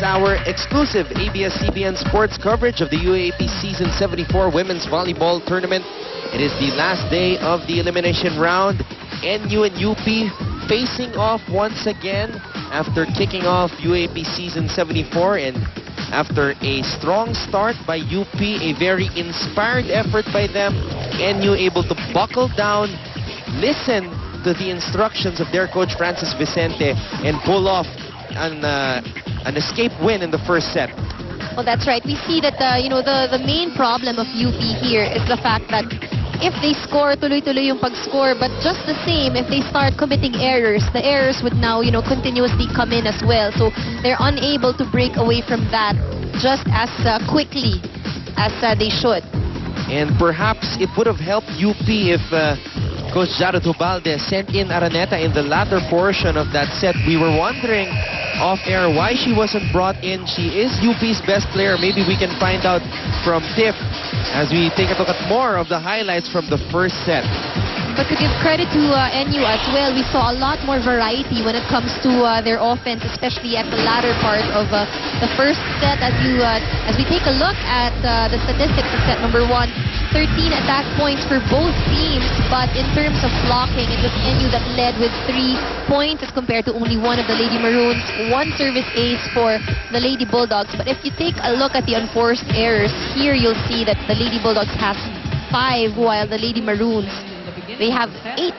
our exclusive ABS-CBN sports coverage of the UAAP Season 74 Women's Volleyball Tournament. It is the last day of the elimination round. NU and UP facing off once again after kicking off UAAP Season 74, and after a strong start by UP, a very inspired effort by them, NU able to buckle down, listen to the instructions of their coach Francis Vicente, and pull off an escape win in the first set. Well, that's right. We see that the main problem of UP here is the fact that if they score, tuloy-tuloy yung pag-score, but just the same, if they start committing errors, the errors would now, continuously come in as well. So they're unable to break away from that just as quickly as they should. And perhaps it would have helped UP if Coach Jared Hubalde sent in Araneta in the latter portion of that set. We were wondering off-air why she wasn't brought in. She is UP's best player. Maybe we can find out from Tiff as we take a look at more of the highlights from the first set. But to give credit to NU as well, we saw a lot more variety when it comes to their offense, especially at the latter part of the first set. As we take a look at the statistics of set number 1, 13 attack points for both teams, but in terms of blocking, it was NU that led with 3 points as compared to only 1 of the Lady Maroons, 1 service ace for the Lady Bulldogs. But if you take a look at the unforced errors, here you'll see that the Lady Bulldogs has 5, while the Lady Maroons, they have 8.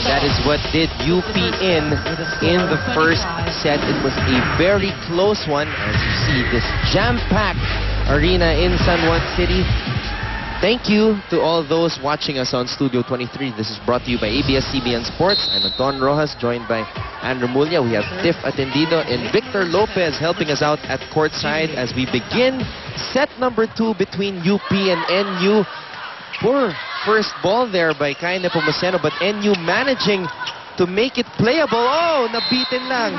That is what did UP in the first set. It was a very close one, as you see this jam-packed arena in San Juan City. Thank you to all those watching us on Studio 23. This is brought to you by ABS-CBN Sports. I'm Anton Rojas, joined by Andrew Mulya. We have Tiff Atendido and Victor Lopez helping us out at courtside as we begin set number 2 between UP and NU. Poor first ball there by Kai Nepomuceno, but NU managing to make it playable. Oh, nabitin lang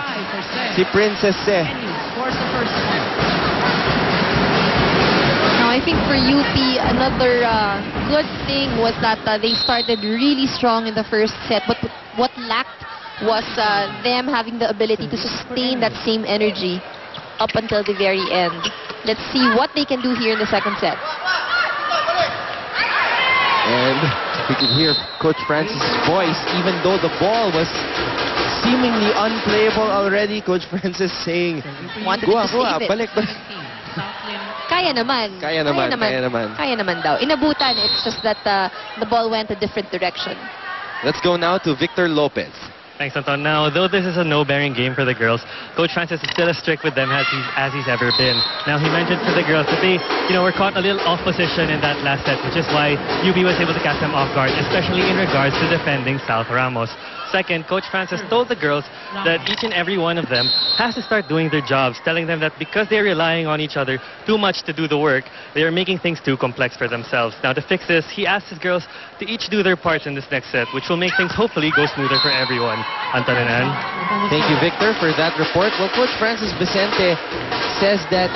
si Princess Se. Now, I think for UP, another good thing was that they started really strong in the first set, but what lacked was them having the ability to sustain that same energy up until the very end. Let's see what they can do here in the second set. And we can hear Coach Francis' voice, even though the ball was seemingly unplayable already. Coach Francis saying, Wanted to balik. Kaya naman. Kaya naman daw. Inabutan, it's just that the ball went a different direction. Let's go now to Victor Lopez. Thanks, Anton. Now, though this is a no-bearing game for the girls, Coach Francis is still as strict with them as he's ever been. Now, he mentioned to the girls that they, were caught a little off position in that last set, which is why UP was able to catch them off guard, especially in regards to defending South Ramos. Second, Coach Francis told the girls that each and every one of them has to start doing their jobs, telling them that because they're relying on each other too much to do the work, they are making things too complex for themselves. Now, to fix this, he asked his girls to each do their parts in this next set, which will make things hopefully go smoother for everyone. Anton and Ann. Thank you, Victor, for that report. Well, Coach Francis Vicente says that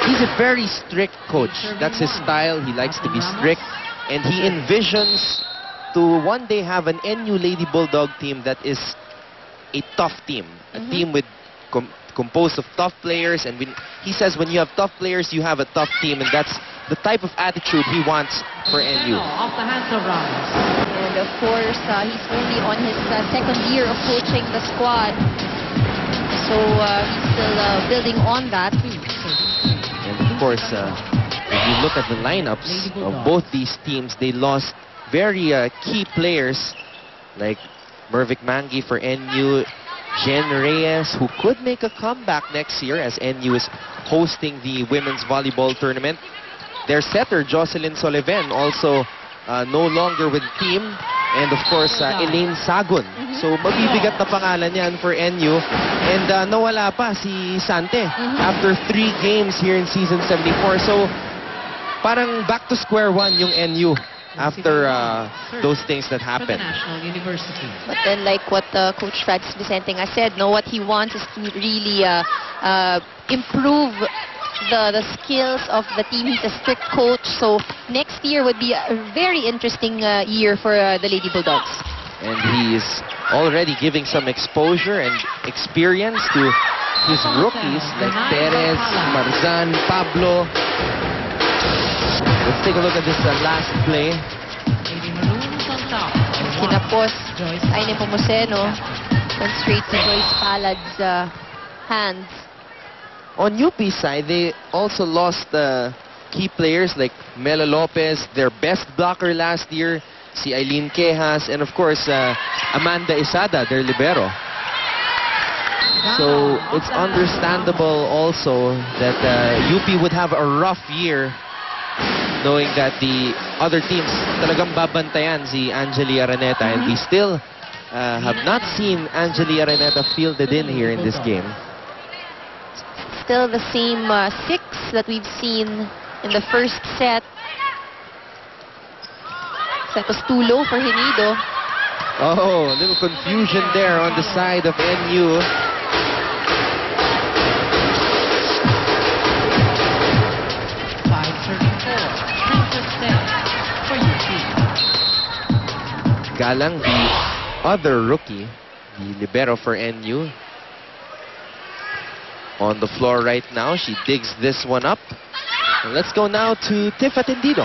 he's a very strict coach. That's his style. He likes to be strict, and he envisions to one day have an NU Lady Bulldog team that is a tough team. A team with composed of tough players. And he says when you have tough players, you have a tough team. And that's the type of attitude he wants for NU. And of course, he's only on his second year of coaching the squad. So he's still building on that. And of course, if you look at the lineups of both these teams, they lost very key players like Mervic Mangi for NU, Jen Reyes, who could make a comeback next year as NU is hosting the women's volleyball tournament. Their setter, Jocelyn Soleven, also no longer with the team. And of course, Elaine Sagun. So mabibigat na pangalan yan for NU. And nawala pa si Sante after 3 games here in season 74. So parang back to square one yung NU after those things that happened. But then, like what Coach Francis Vicente has said, what he wants is to really improve the skills of the team. He's a strict coach, so next year would be a very interesting year for the Lady Bulldogs. And he is already giving some exposure and experience to his rookies like Perez, Marzan, Pablo. Let's take a look at this last play. Kinapos ay ni Nepomuceno. Went straight to Joyce Palad's hands. On UP's side, they also lost key players like Melo Lopez, their best blocker last year, si Eileen Quejas, and of course, Amanda Isada, their libero. So it's understandable also that UP would have a rough year knowing that the other teams talagang babantayan si Angeli Araneta, and we still have not seen Angeli Araneta fielded in here in this game. Still the same 6 that we've seen in the first set. That was too low for Hinido. Oh, a little confusion there on the side of NU. Galang, the other rookie, the libero for NU, on the floor right now. She digs this one up. And let's go now to Tiff Atendido.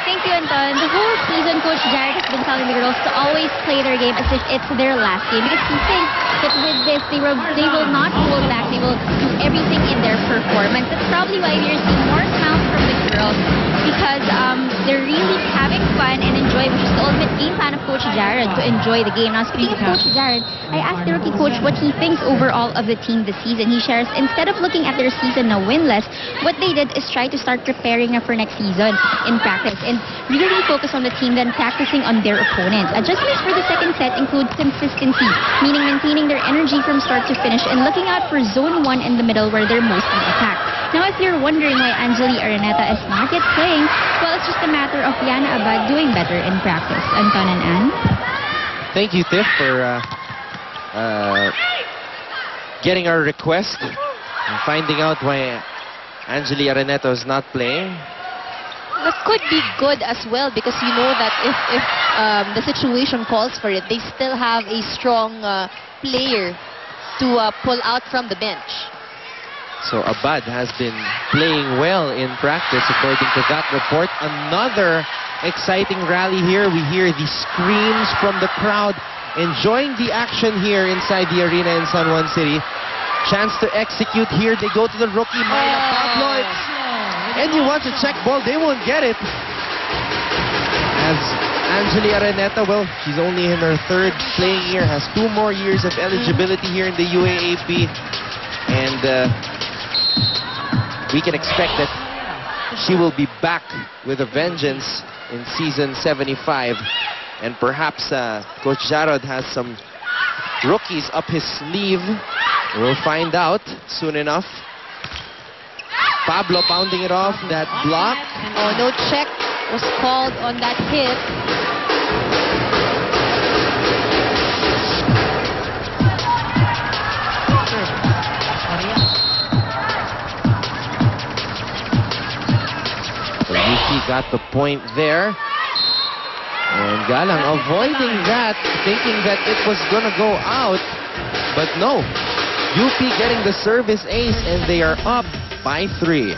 Thank you, Anton. The whole season, Coach Jared has been telling the girls to always play their game as if it's their last game, because he thinks that with this, they will not hold back. They will do everything in their performance. That's probably why we're seeing more smiles from the girls, because they're really having fun and enjoying, which is the ultimate game plan of Coach Jared, to enjoy the game. Now, speaking of Coach Jared, I asked the rookie coach what he thinks overall of the team this season. He shares, instead of looking at their season now winless, what they did is try to start preparing for next season in practice and really focus on the team than practicing on their opponents. Adjustments for the second set include consistency, meaning maintaining their energy from start to finish and looking out for zone 1 in the middle where they're mostly attacked. Now, if you're wondering why Angeli Araneta is not yet playing, well, it's just a matter of Yana Abad doing better in practice. Anton and Ann? Thank you, Tiff, for getting our request and finding out why Angeli Araneta is not playing. That could be good as well, because you know that if the situation calls for it, they still have a strong player to pull out from the bench. So Abad has been playing well in practice, according to that report. Another exciting rally here. We hear the screams from the crowd, enjoying the action here inside the arena in San Juan City. Chance to execute here. They go to the rookie, Mayra Pablo. And you want to check ball, they won't get it. As Angeli Araneta, well, she's only in her 3rd playing year, has 2 more years of eligibility here in the UAAP. And we can expect that she will be back with a vengeance in season 75. And perhaps Coach Jarod has some rookies up his sleeve. We'll find out soon enough. Pablo pounding it off, that block. Oh, no check was called on that hit. So UP got the point there. And Galang avoiding that, thinking that it was going to go out. But no, UP getting the service ace, and they are up by 3.